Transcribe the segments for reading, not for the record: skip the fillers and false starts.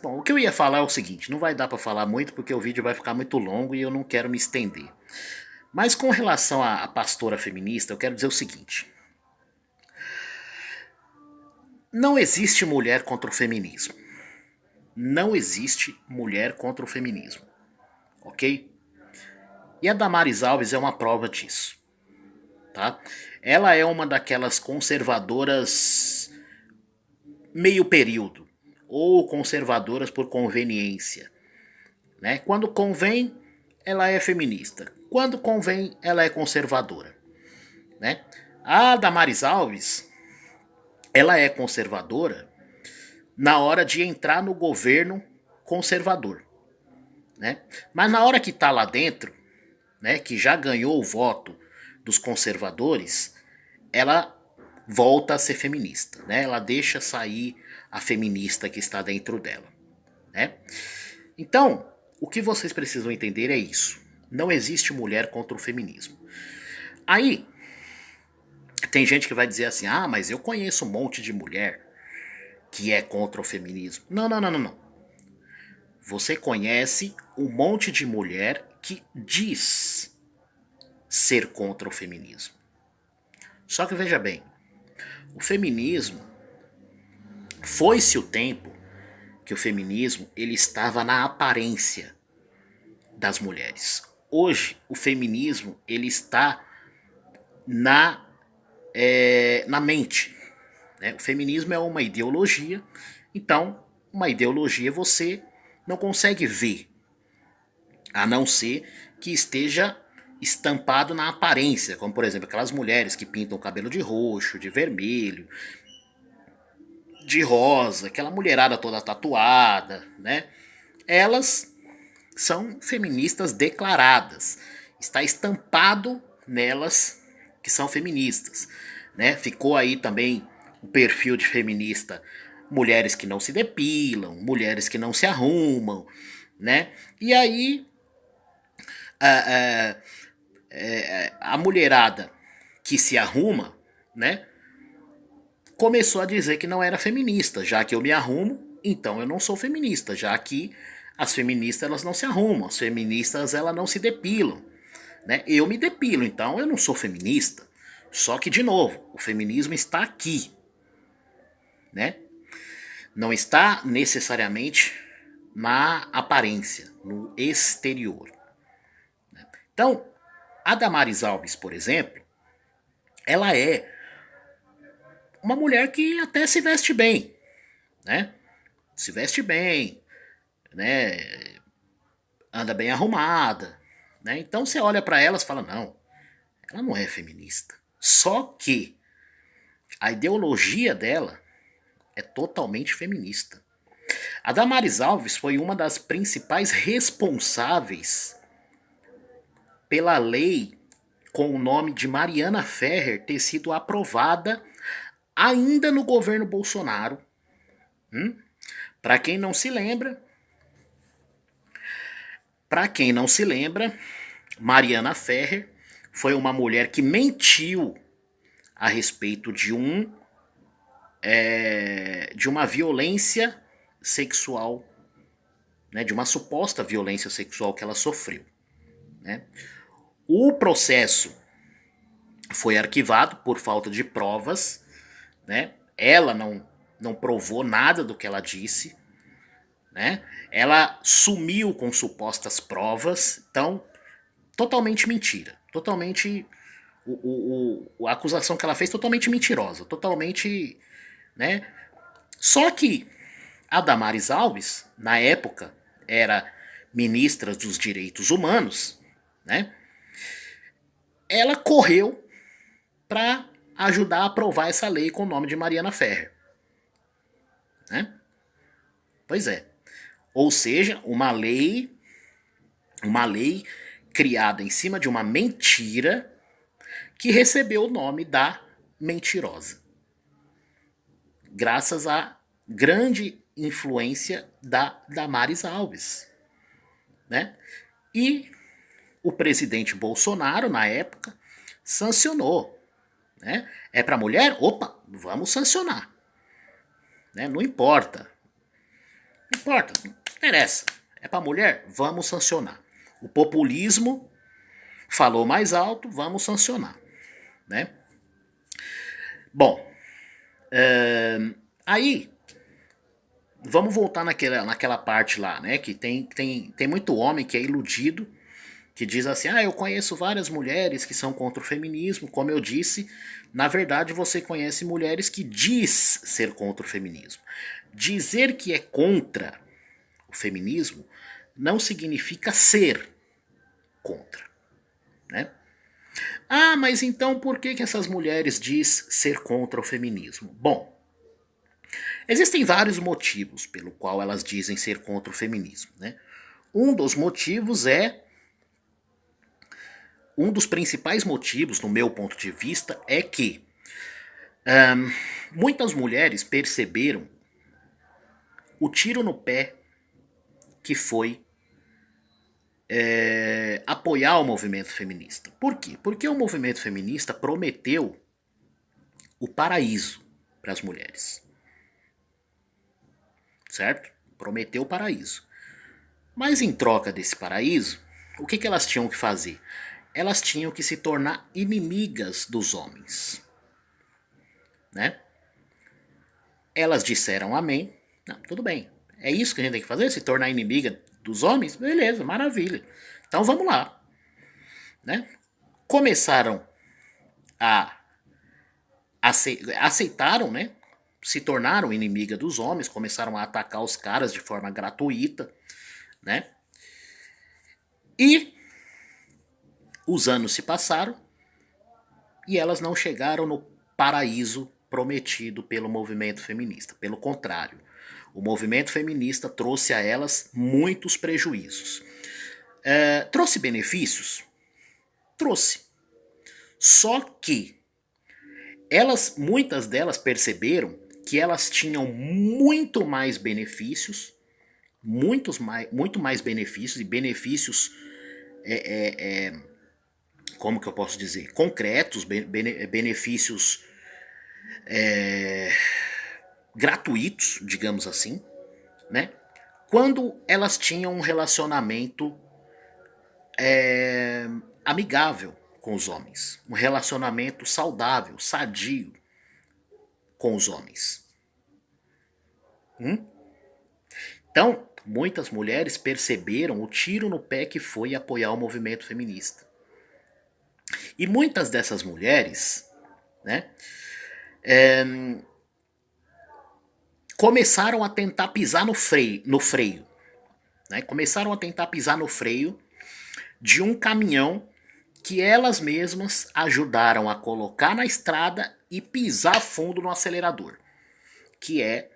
Bom, o que eu ia falar é o seguinte, não vai dar para falar muito porque o vídeo vai ficar muito longo e eu não quero me estender. Mas com relação à pastora feminista, eu quero dizer o seguinte: não existe mulher contra o feminismo. Não existe mulher contra o feminismo, ok? E a Damares Alves é uma prova disso, tá? Ela é uma daquelas conservadoras meio período ou conservadoras por conveniência, né? Quando convém, ela é feminista. Quando convém, ela é conservadora, né? A Damares Alves, ela é conservadora na hora de entrar no governo conservador, né? Mas na hora que tá lá dentro, né, que já ganhou o voto dos conservadores, ela volta a ser feminista, né? Ela deixa sair a feminista que está dentro dela, né? Então, o que vocês precisam entender é isso. Não existe mulher contra o feminismo. Aí, tem gente que vai dizer assim: ah, mas eu conheço um monte de mulher que é contra o feminismo. Não, não, não, não, não. Você conhece um monte de mulher que diz ser contra o feminismo. Só que veja bem, o feminismo, foi-se o tempo que o feminismo ele estava na aparência das mulheres. Hoje, o feminismo ele está na, na mente. Né? O feminismo é uma ideologia, então, uma ideologia você não consegue ver, a não ser que esteja estampado na aparência, como por exemplo aquelas mulheres que pintam o cabelo de roxo, de vermelho, de rosa, aquela mulherada toda tatuada, né? Elas são feministas declaradas. Está estampado nelas que são feministas, né? Ficou aí também o perfil de feminista, mulheres que não se depilam, mulheres que não se arrumam, né? E aí a, a mulherada que se arruma, né? Começou a dizer que não era feminista, já que eu me arrumo, então eu não sou feminista, já que as feministas elas não se arrumam, as feministas elas não se depilam, né? Eu me depilo, então eu não sou feminista. Só que de novo, o feminismo está aqui, né? Não está necessariamente na aparência, no exterior. Então, a Damares Alves, por exemplo, ela é uma mulher que até se veste bem, né? Se veste bem, né? Anda bem arrumada, né? Então você olha para ela e fala, não, ela não é feminista. Só que a ideologia dela é totalmente feminista. A Damares Alves foi uma das principais responsáveis pela lei com o nome de Mariana Ferrer ter sido aprovada ainda no governo Bolsonaro. Para quem não se lembra, para quem não se lembra, Mariana Ferrer foi uma mulher que mentiu a respeito de uma violência sexual, né, de uma suposta violência sexual que ela sofreu. Né? O processo foi arquivado por falta de provas, né? Ela não provou nada do que ela disse, né? Ela sumiu com supostas provas, então totalmente mentira, totalmente a acusação que ela fez totalmente mentirosa, totalmente, né? Só que a Damares Alves, na época, era ministra dos Direitos Humanos, né? Ela correu para ajudar a aprovar essa lei com o nome de Mariana Ferrer, né? Pois é. Ou seja, uma lei criada em cima de uma mentira que recebeu o nome da mentirosa, graças à grande influência da Damares Alves, né? E o presidente Bolsonaro, na época, sancionou, né? É para mulher? Opa, vamos sancionar, né? Não importa. Não importa, não interessa. É para mulher? Vamos sancionar. O populismo falou mais alto, vamos sancionar, né? Bom, aí vamos voltar naquela parte lá, né? Que tem muito homem que é iludido, que diz assim: ah, eu conheço várias mulheres que são contra o feminismo. Como eu disse, na verdade você conhece mulheres que diz ser contra o feminismo. Dizer que é contra o feminismo não significa ser contra, né? Ah, mas então por que essas mulheres diz ser contra o feminismo? Bom, existem vários motivos pelo qual elas dizem ser contra o feminismo, né? Um dos motivos é um dos principais motivos, no meu ponto de vista, é que muitas mulheres perceberam o tiro no pé que foi apoiar o movimento feminista. Por quê? Porque o movimento feminista prometeu o paraíso para as mulheres, certo? Prometeu o paraíso. Mas em troca desse paraíso, o que elas tinham que fazer? Elas tinham que se tornar inimigas dos homens, né? Elas disseram amém. Não, tudo bem. É isso que a gente tem que fazer? Se tornar inimiga dos homens? Beleza, maravilha. Então vamos lá, né? Começaram a aceitaram, né? Se tornaram inimiga dos homens, começaram a atacar os caras de forma gratuita, né? E os anos se passaram e elas não chegaram no paraíso prometido pelo movimento feminista. Pelo contrário, o movimento feminista trouxe a elas muitos prejuízos. Trouxe benefícios? Trouxe. Só que muitas delas perceberam que elas tinham muito mais benefícios, muito mais benefícios, e benefícios, como que eu posso dizer, concretos, benefícios gratuitos, digamos assim, né? Quando elas tinham um relacionamento amigável com os homens, um relacionamento saudável, sadio com os homens. Então, muitas mulheres perceberam o tiro no pé que foi apoiar o movimento feminista. E muitas dessas mulheres, né, começaram a tentar pisar no freio, né? Começaram a tentar pisar no freio de um caminhão que elas mesmas ajudaram a colocar na estrada e pisar fundo no acelerador, que é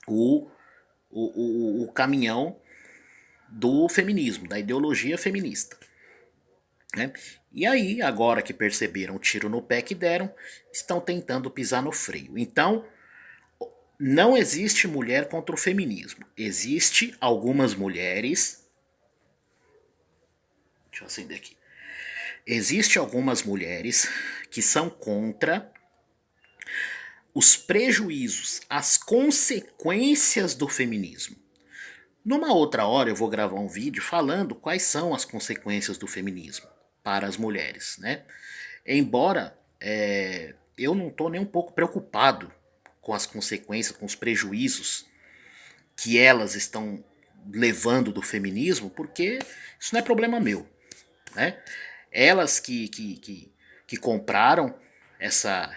o caminhão do feminismo, da ideologia feminista, né? E aí, agora que perceberam o tiro no pé que deram, estão tentando pisar no freio. Então, não existe mulher contra o feminismo. Existe algumas mulheres. Deixa eu acender aqui. Existe algumas mulheres que são contra os prejuízos, as consequências do feminismo. Numa outra hora eu vou gravar um vídeo falando quais são as consequências do feminismo para as mulheres, né? Embora eu não estou nem um pouco preocupado com as consequências, com os prejuízos que elas estão levando do feminismo, porque isso não é problema meu, né? Elas que compraram essa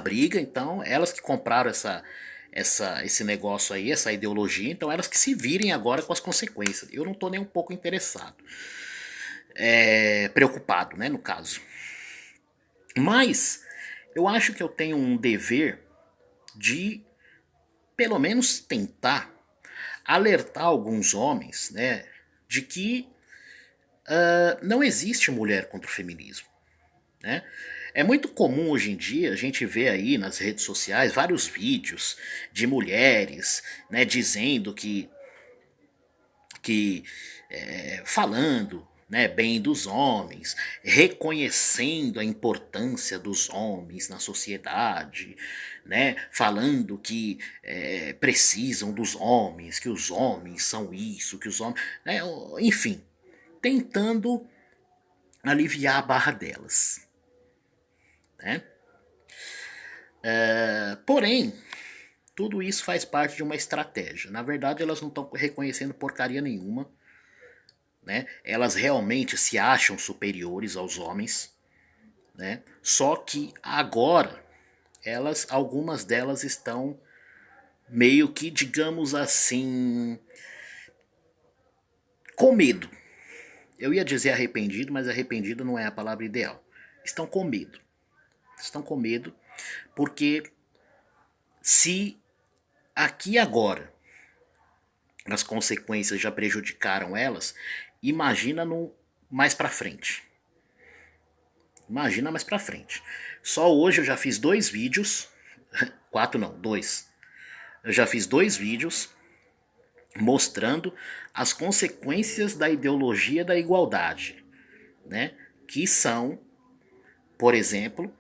briga, então elas que compraram esse negócio aí, essa ideologia, então elas que se virem agora com as consequências. Eu não estou nem um pouco interessado, preocupado, né, no caso. Mas eu acho que eu tenho um dever de pelo menos tentar alertar alguns homens, né, de que não existe mulher contra o feminismo, né? É muito comum hoje em dia a gente ver aí nas redes sociais vários vídeos de mulheres, né, dizendo que falando, né, bem dos homens, reconhecendo a importância dos homens na sociedade, né, falando que precisam dos homens, que os homens são isso, que os homens, né, enfim, tentando aliviar a barra delas, né? Porém, tudo isso faz parte de uma estratégia. Na verdade, elas não estão reconhecendo porcaria nenhuma, né? Elas realmente se acham superiores aos homens, né? Só que agora algumas delas estão meio que, digamos assim, com medo. Eu ia dizer arrependido, mas arrependido não é a palavra ideal. Estão com medo. Estão com medo porque se aqui agora as consequências já prejudicaram elas, imagina no mais pra frente. Imagina mais pra frente. Só hoje eu já fiz 2 vídeos, 4 não, 2. Eu já fiz 2 vídeos mostrando as consequências da ideologia da igualdade, né? Que são, por exemplo,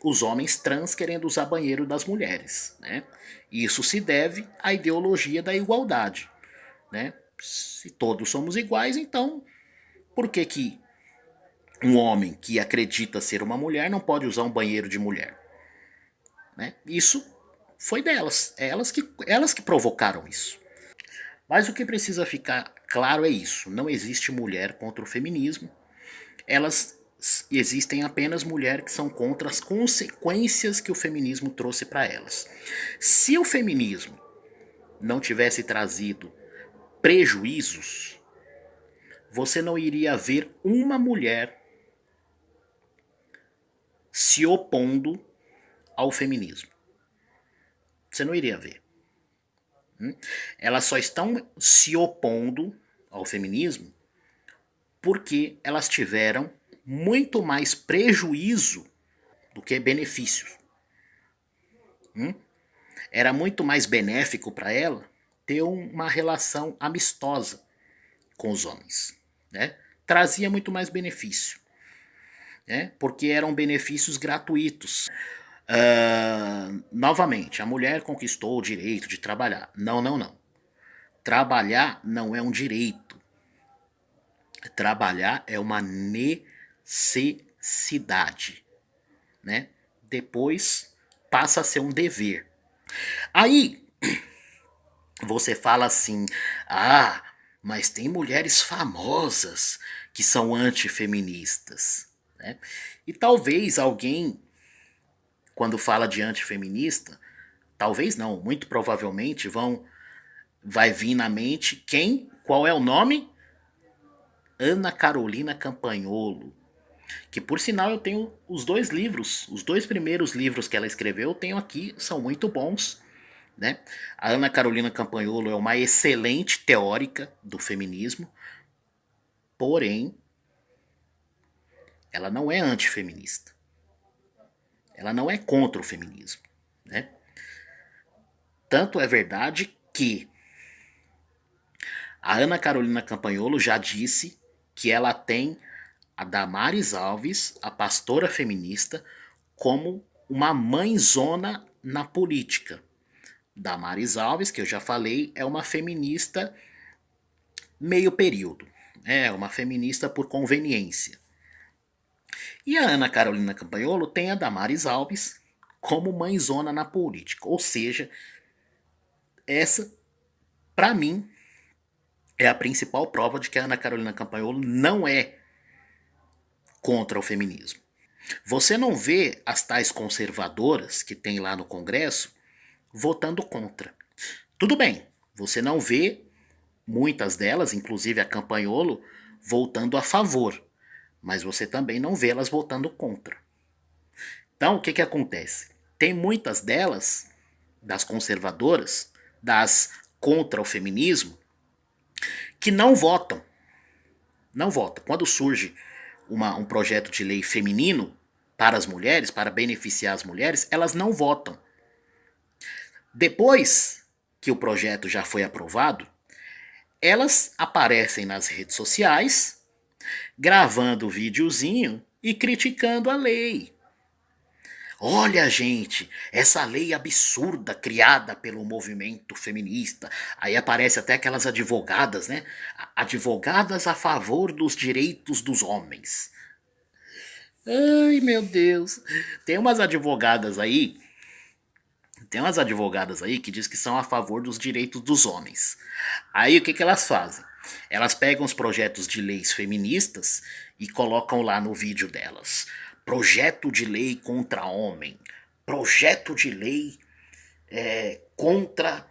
os homens trans querendo usar banheiro das mulheres, né? Isso se deve à ideologia da igualdade, né? Se todos somos iguais, então por que que um homem que acredita ser uma mulher não pode usar um banheiro de mulher? Né? Isso foi delas, elas que provocaram isso. Mas o que precisa ficar claro é isso: não existe mulher contra o feminismo, elas existem apenas mulheres que são contra as consequências que o feminismo trouxe para elas. Se o feminismo não tivesse trazido prejuízos, você não iria ver uma mulher se opondo ao feminismo. Você não iria ver. Elas só estão se opondo ao feminismo porque elas tiveram muito mais prejuízo do que benefícios. Era muito mais benéfico para ela ter uma relação amistosa com os homens, né? Trazia muito mais benefício, né? Porque eram benefícios gratuitos. Novamente, a mulher conquistou o direito de trabalhar. Não, não, não. Trabalhar não é um direito. Trabalhar é uma necessidade, né? Depois passa a ser um dever. Aí você fala assim: ah, mas tem mulheres famosas que são antifeministas, né? E talvez alguém, quando fala de antifeminista, talvez não, muito provavelmente vai vir na mente qual é o nome? Ana Carolina Campanholo, que por sinal eu tenho os 2 livros, os 2 primeiros livros que ela escreveu eu tenho aqui, são muito bons, né? A Ana Carolina Campanholo é uma excelente teórica do feminismo, porém ela não é antifeminista, ela não é contra o feminismo, né? Tanto é verdade que a Ana Carolina Campanholo já disse que ela tem a Damares Alves, a pastora feminista, como uma mãezona na política. Damares Alves, que eu já falei, é uma feminista meio período. É uma feminista por conveniência. E a Ana Carolina Campanholo tem a Damares Alves como mãezona na política. Ou seja, essa, para mim, é a principal prova de que a Ana Carolina Campanholo não é contra o feminismo. Você não vê as tais conservadoras que tem lá no Congresso votando contra. Tudo bem, você não vê muitas delas, inclusive a Campanholo, votando a favor, mas você também não vê elas votando contra. Então, o que acontece? Tem muitas delas, das conservadoras, das contra o feminismo, que não votam. Não votam. Quando surge um projeto de lei feminino para as mulheres, para beneficiar as mulheres, elas não votam. Depois que o projeto já foi aprovado, elas aparecem nas redes sociais gravando o videozinho e criticando a lei. Olha, gente, essa lei absurda criada pelo movimento feminista. Aí aparece até aquelas advogadas, né? Advogadas a favor dos direitos dos homens. Ai, meu Deus. Tem umas advogadas aí, tem umas advogadas aí que diz que são a favor dos direitos dos homens. Aí o que elas fazem? Elas pegam os projetos de leis feministas e colocam lá no vídeo delas. Projeto de lei contra homem. Projeto de lei contra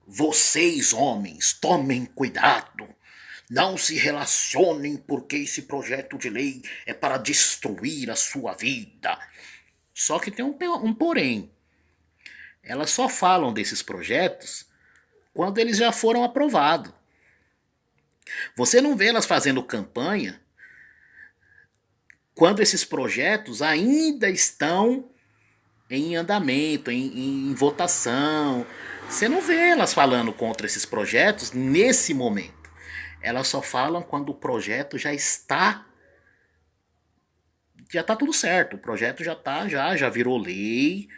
vocês, homens. Tomem cuidado. Não se relacionem porque esse projeto de lei é para destruir a sua vida. Só que tem um porém. Elas só falam desses projetos quando eles já foram aprovados. Você não vê elas fazendo campanha quando esses projetos ainda estão em andamento, em votação. Você não vê elas falando contra esses projetos nesse momento. Elas só falam quando o projeto já tá tudo certo. O projeto já virou lei.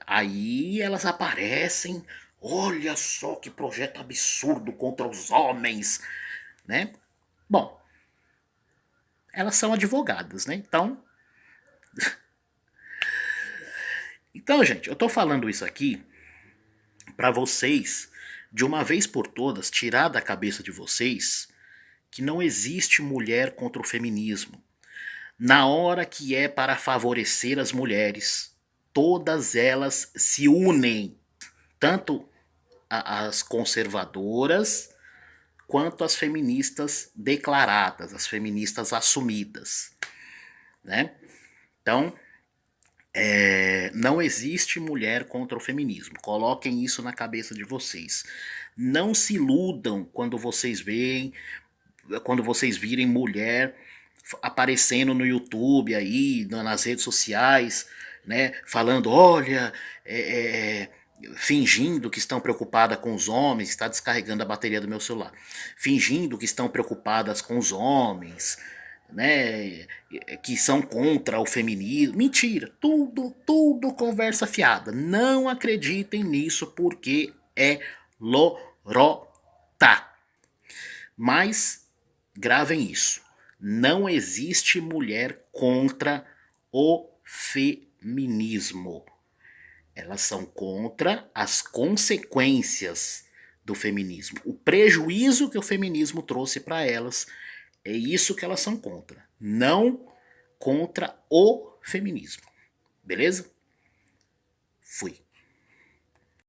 Aí elas aparecem. Olha só que projeto absurdo contra os homens, né? Bom, elas são advogadas, né? Então, gente, eu tô falando isso aqui para vocês, de uma vez por todas, tirar da cabeça de vocês que não existe mulher contra o feminismo. Na hora que é para favorecer as mulheres, todas elas se unem, tanto as conservadoras quanto as feministas declaradas, as feministas assumidas, né? Então, não existe mulher contra o feminismo. Coloquem isso na cabeça de vocês. Não se iludam quando vocês virem mulher aparecendo no YouTube aí, nas redes sociais, né, falando, olha, fingindo que estão preocupadas com os homens, está descarregando a bateria do meu celular, fingindo que estão preocupadas com os homens, né, que são contra o feminismo. Mentira, tudo conversa fiada. Não acreditem nisso porque é lorota. Mas gravem isso. Não existe mulher contra o feminismo. Elas são contra as consequências do feminismo. O prejuízo que o feminismo trouxe para elas, é isso que elas são contra. Não contra o feminismo. Beleza? Fui.